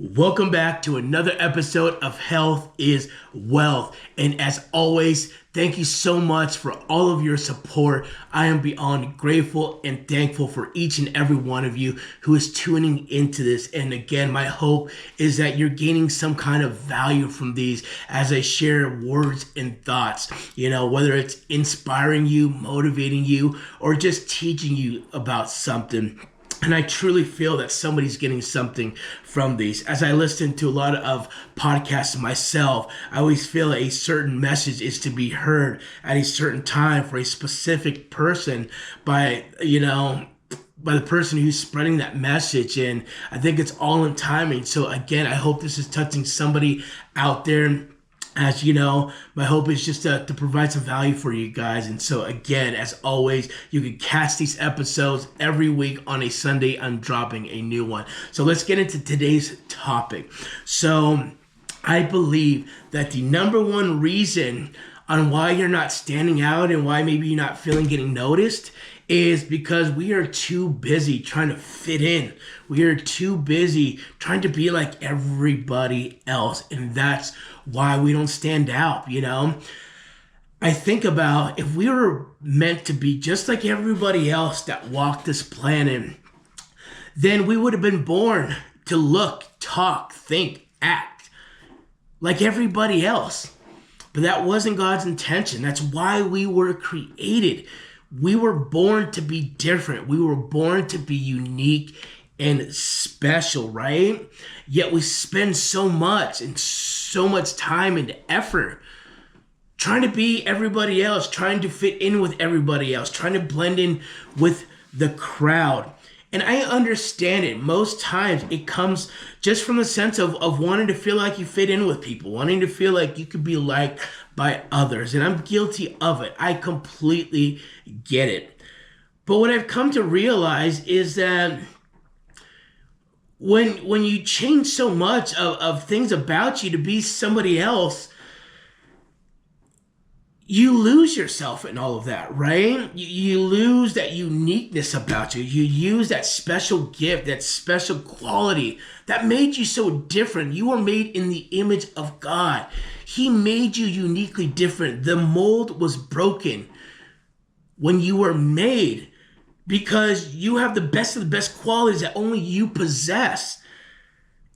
Welcome back to another episode of Health is Wealth. And as always, thank you so much for all of your support. I am beyond grateful and thankful for each and every one of you who is tuning into this. And again, my hope is that you're gaining some kind of value from these as I share words and thoughts, whether it's inspiring you, motivating you, or just teaching you about something. And I truly feel that somebody's getting something from these. As I listen to a lot of podcasts myself, I always feel a certain message is to be heard at a certain time for a specific person by the person who's spreading that message. And I think it's all in timing. So again, I hope this is touching somebody out there. As you know, my hope is just to provide some value for you guys. And so again, as always, you can catch these episodes every week on a Sunday. I'm dropping a new one. So let's get into today's topic. So I believe that the number one reason on why you're not standing out and why maybe you're not feeling getting noticed is because we are too busy trying to fit in. We are too busy trying to be like everybody else. And that's why we don't stand out, I think about if we were meant to be just like everybody else that walked this planet, then we would have been born to look, talk, think, act like everybody else. But that wasn't God's intention. That's why we were created. We were born to be different. We were born to be unique and special, right? Yet we spend so much time and effort trying to be everybody else, trying to fit in with everybody else, trying to blend in with the crowd. And I understand it. Most times it comes just from the sense of wanting to feel like you fit in with people, wanting to feel like you could be liked by others. And I'm guilty of it. I completely get it. But what I've come to realize is that when you change so much of things about you to be somebody else, you lose yourself in all of that, right? You lose that uniqueness about you. You lose that special gift, that special quality that made you so different. You were made in the image of God. He made you uniquely different. The mold was broken when you were made because you have the best of the best qualities that only you possess.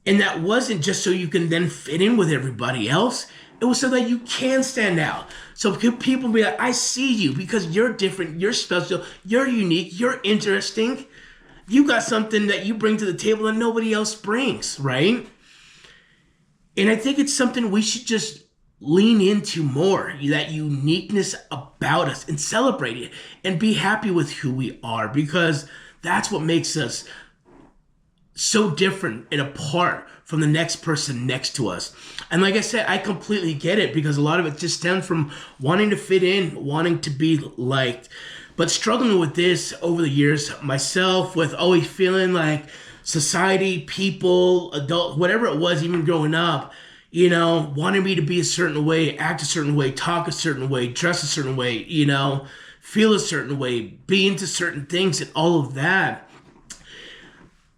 And that wasn't just so you can then fit in with everybody else. It was so that you can stand out. So people be like, I see you because you're different, you're special, you're unique, you're interesting. You got something that you bring to the table that nobody else brings, right? And I think it's something we should just lean into more, that uniqueness about us, and celebrate it and be happy with who we are, because that's what makes us so different and apart from the next person next to us. And like I said, I completely get it because a lot of it just stems from wanting to fit in, wanting to be liked. But struggling with this over the years myself, with always feeling like society, people, adult, whatever it was, even growing up, wanting me to be a certain way, act a certain way, talk a certain way, dress a certain way, feel a certain way, be into certain things and all of that.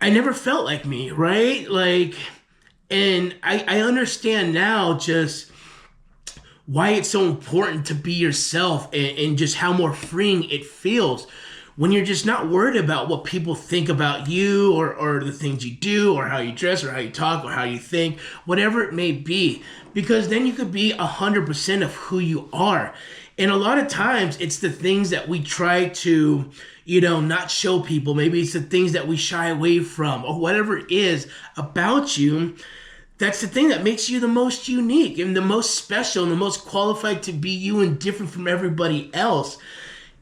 I never felt like me, right? And I understand now just why it's so important to be yourself and just how more freeing it feels when you're just not worried about what people think about you or the things you do or how you dress or how you talk or how you think, whatever it may be, because then you could be 100% of who you are. And a lot of times it's the things that we try to, not show people. Maybe it's the things that we shy away from or whatever it is about you. That's the thing that makes you the most unique and the most special and the most qualified to be you and different from everybody else.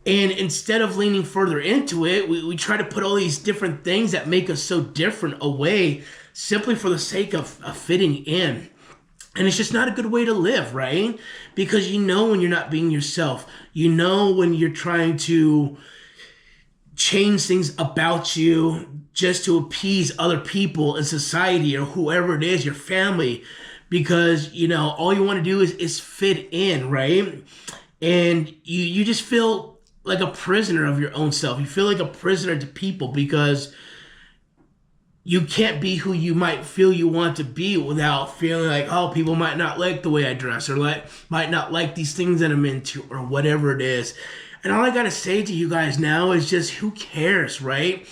And instead of leaning further into it, we try to put all these different things that make us so different away simply for the sake of fitting in. And it's just not a good way to live, right? Because when you're not being yourself. When you're trying to change things about you just to appease other people in society or whoever it is, your family, because, all you want to do is fit in, right? And you just feel like a prisoner of your own self. You feel like a prisoner to people because you can't be who you might feel you want to be without feeling like, oh, people might not like the way I dress, or like might not like these things that I'm into, or whatever it is. And all I gotta say to you guys now is just, who cares, right?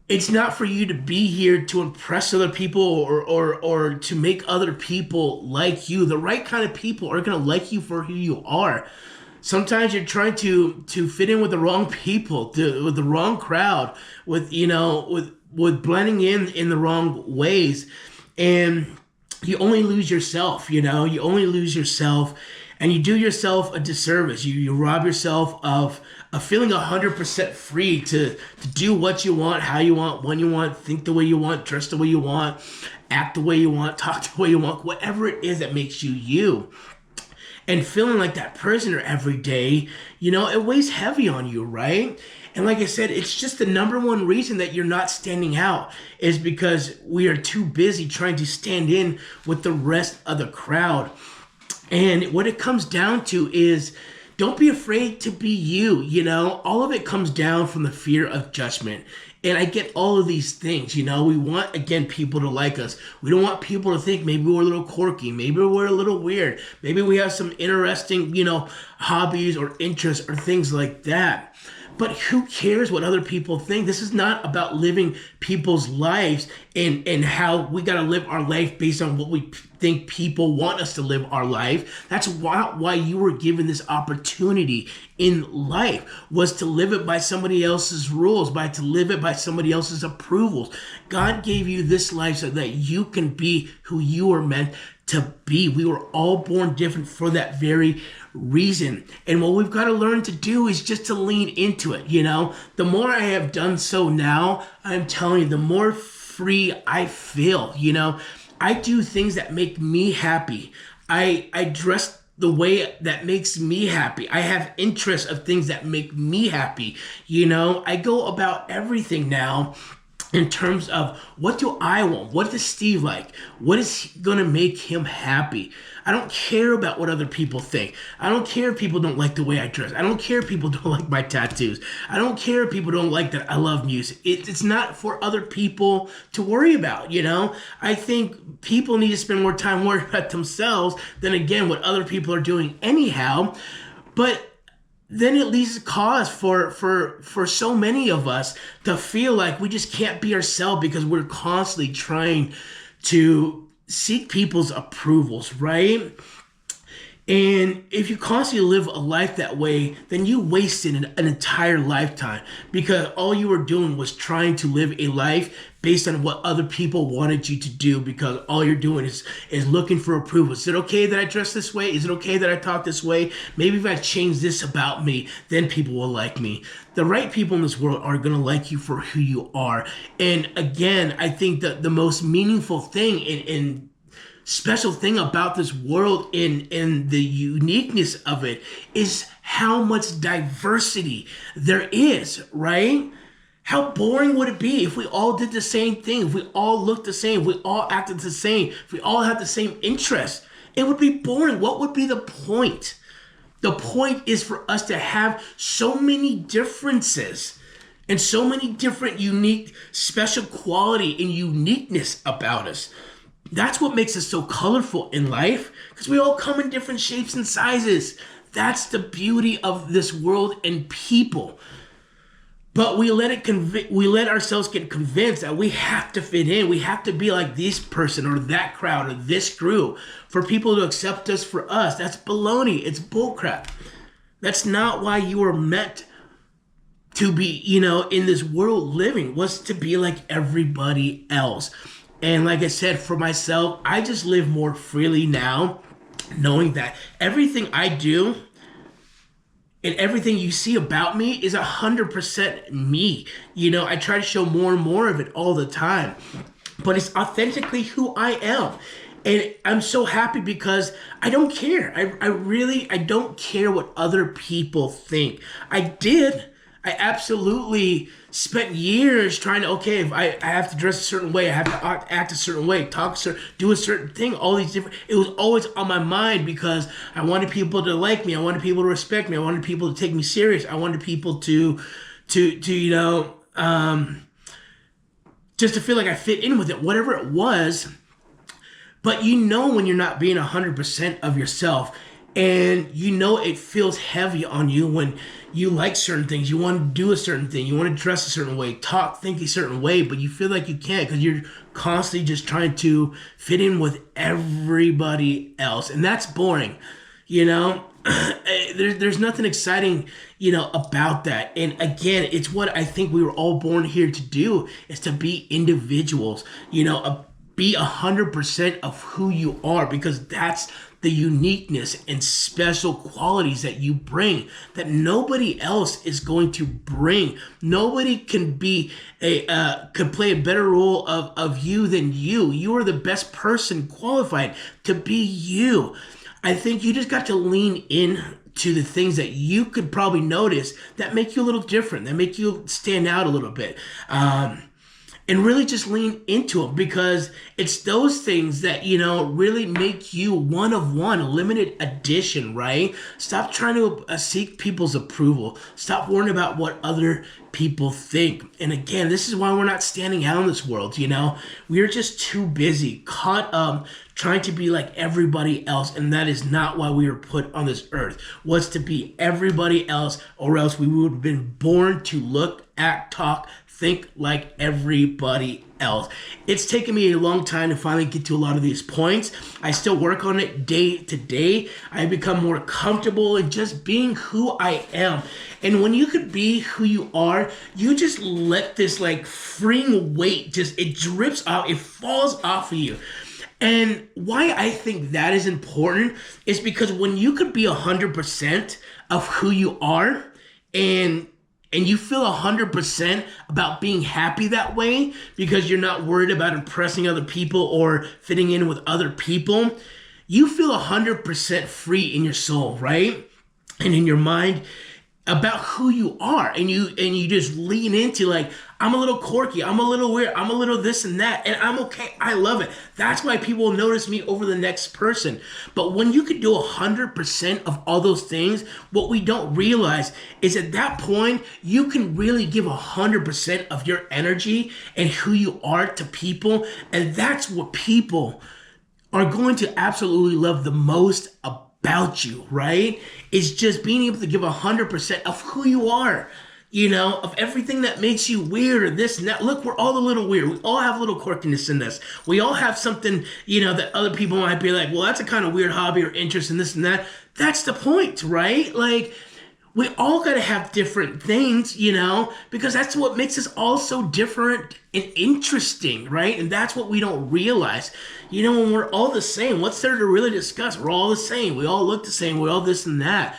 It's not for you to be here to impress other people, or to make other people like you. The right kind of people are gonna like you for who you are. Sometimes you're trying to fit in with the wrong people, with the wrong crowd, with with blending in the wrong ways, and you only lose yourself. You only lose yourself, and you do yourself a disservice. You rob yourself of feeling 100% free to do what you want, how you want, when you want, think the way you want, dress the way you want, act the way you want, talk the way you want, whatever it is that makes you you. And feeling like that prisoner every day, it weighs heavy on you, right? And like I said, it's just the number one reason that you're not standing out is because we are too busy trying to stand in with the rest of the crowd. And what it comes down to is, don't be afraid to be you. All of it comes down from the fear of judgment. And I get all of these things. We want, again, people to like us. We don't want people to think maybe we're a little quirky. Maybe we're a little weird. Maybe we have some interesting, hobbies or interests or things like that. But who cares what other people think? This is not about living people's lives and how we got to live our life based on what we think people want us to live our life. That's why you were given this opportunity in life, was to live it by somebody else's rules, to live it by somebody else's approvals. God gave you this life so that you can be who you were meant to be. We were all born different for that very reason. And what we've got to learn to do is just to lean into it. The more I have done so now, I'm telling you, the more free I feel. I do things that make me happy. I dress the way that makes me happy. I have interests of things that make me happy. I go about everything now in terms of, what do I want? What does Steve like? What is going to make him happy? I don't care about what other people think. I don't care if people don't like the way I dress. I don't care if people don't like my tattoos. I don't care if people don't like that I love music. It's not for other people to worry about, I think people need to spend more time worrying about themselves than, again, what other people are doing anyhow. But then it leaves a cause for so many of us to feel like we just can't be ourselves because we're constantly trying to seek people's approvals, right? And if you constantly live a life that way, then you wasted an entire lifetime, because all you were doing was trying to live a life based on what other people wanted you to do, because all you're doing is looking for approval. Is it okay that I dress this way? Is it okay that I talk this way? Maybe if I change this about me, then people will like me. The right people in this world are going to like you for who you are. And again, I think that the most meaningful thing in special thing about this world, in the uniqueness of it, is how much diversity there is, right? How boring would it be if we all did the same thing, if we all looked the same, if we all acted the same, if we all had the same interests? It would be boring. What would be the point? The point is for us to have so many differences and so many different unique, special quality and uniqueness about us. That's what makes us so colorful in life, because we all come in different shapes and sizes. That's the beauty of this world and people. But we let ourselves get convinced that we have to fit in. We have to be like this person or that crowd or this group for people to accept us for us. That's baloney. It's bullcrap. That's not why you were meant to be, in this world living, was to be like everybody else. And like I said, for myself, I just live more freely now, knowing that everything I do and everything you see about me is 100% me. I try to show more and more of it all the time, but it's authentically who I am. And I'm so happy because I don't care. I don't care what other people think. I absolutely spent years trying to, okay, if I have to dress a certain way, I have to act a certain way, do a certain thing, all these different, it was always on my mind because I wanted people to like me. I wanted people to respect me. I wanted people to take me serious. I wanted people to just to feel like I fit in with it, whatever it was. But when you're not being 100% of yourself, and it feels heavy on you when you like certain things, you want to do a certain thing, you want to dress a certain way, talk, think a certain way, but you feel like you can't because you're constantly just trying to fit in with everybody else. And that's boring, you know? There's nothing exciting, about that. And again, it's what I think we were all born here to do, is to be individuals, be 100% of who you are, because that's the uniqueness and special qualities that you bring that nobody else is going to bring. Nobody can be could play a better role of you than you. You are the best person qualified to be you. I think you just got to lean in to the things that you could probably notice that make you a little different, that make you stand out a little bit. And really just lean into them, because it's those things that, really make you one of one, a limited edition, right? Stop trying to seek people's approval. Stop worrying about what other people think. And again, this is why we're not standing out in this world, We're just too busy, caught up trying to be like everybody else, and that is not why we were put on this earth, was to be everybody else, or else we would have been born to look, act, talk, think like everybody else. It's taken me a long time to finally get to a lot of these points. I still work on it day to day. I become more comfortable in just being who I am. And when you could be who you are, you just let this like freeing weight it drips off, it falls off of you. And why I think that is important is because when you could be 100% of who you are, and you feel 100% about being happy that way, because you're not worried about impressing other people or fitting in with other people, you feel 100% free in your soul, right? And in your mind about who you are. And you just lean into like, I'm a little quirky, I'm a little weird, I'm a little this and that, and I'm okay. I love it. That's why people will notice me over the next person. But when you could do 100% of all those things, what we don't realize is at that point, you can really give 100% of your energy and who you are to people. And that's what people are going to absolutely love the most about you, right? Is just being able to give 100% of who you are. Of everything that makes you weird or this and that. Look, we're all a little weird. We all have a little quirkiness in this. We all have something, that other people might be like, well, that's a kind of weird hobby or interest in this and that. That's the point, right? Like, we all got to have different things, because that's what makes us all so different and interesting, right? And that's what we don't realize. When we're all the same, what's there to really discuss? We're all the same. We all look the same. We're all this and that.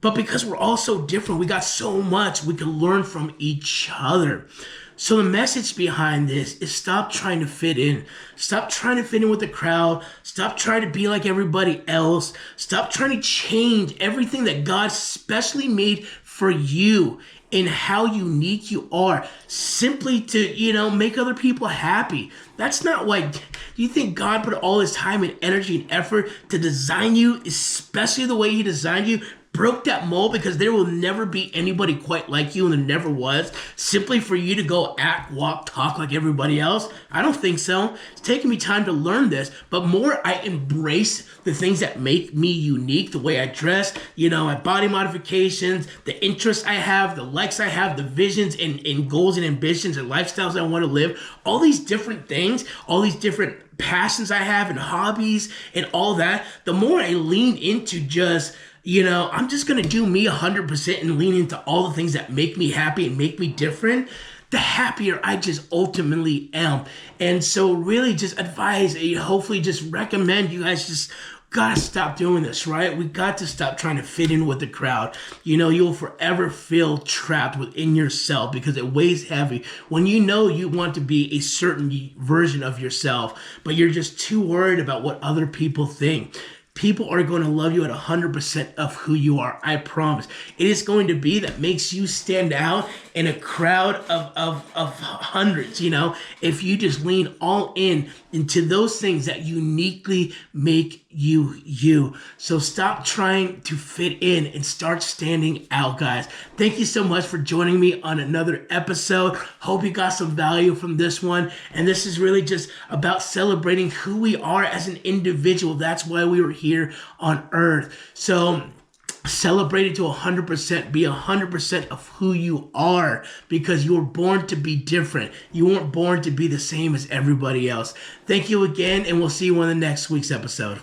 But because we're all so different, we got so much we can learn from each other. So the message behind this is stop trying to fit in. Stop trying to fit in with the crowd. Stop trying to be like everybody else. Stop trying to change everything that God specially made for you and how unique you are, simply to, make other people happy. That's not why. Do you think God put all his time and energy and effort to design you, especially the way he designed you? Broke that mold because there will never be anybody quite like you, and there never was, simply for you to go act, walk, talk like everybody else? I don't think so. It's taken me time to learn this, but more I embrace the things that make me unique, the way I dress, my body modifications, the interests I have, the likes I have, the visions and goals and ambitions and lifestyles I want to live, all these different things, all these different passions I have and hobbies and all that. The more I lean into just I'm just going to do me 100% and lean into all the things that make me happy and make me different, the happier I just ultimately am. And so really just advise, hopefully just recommend you guys just gotta stop doing this, right? We got to stop trying to fit in with the crowd. You'll forever feel trapped within yourself because it weighs heavy when you want to be a certain version of yourself, but you're just too worried about what other people think. people are going to love you at 100% of who you are. I promise. It is going to be that makes you stand out in a crowd of hundreds, if you just lean all in into those things that uniquely make you you. So stop trying to fit in and start standing out, guys. Thank you so much for joining me on another episode. Hope you got some value from this one. And this is really just about celebrating who we are as an individual. That's why we were here on earth. So celebrate it to 100%. Be 100% of who you are, because you were born to be different. You weren't born to be the same as everybody else. Thank you again, and we'll see you on the next week's episode.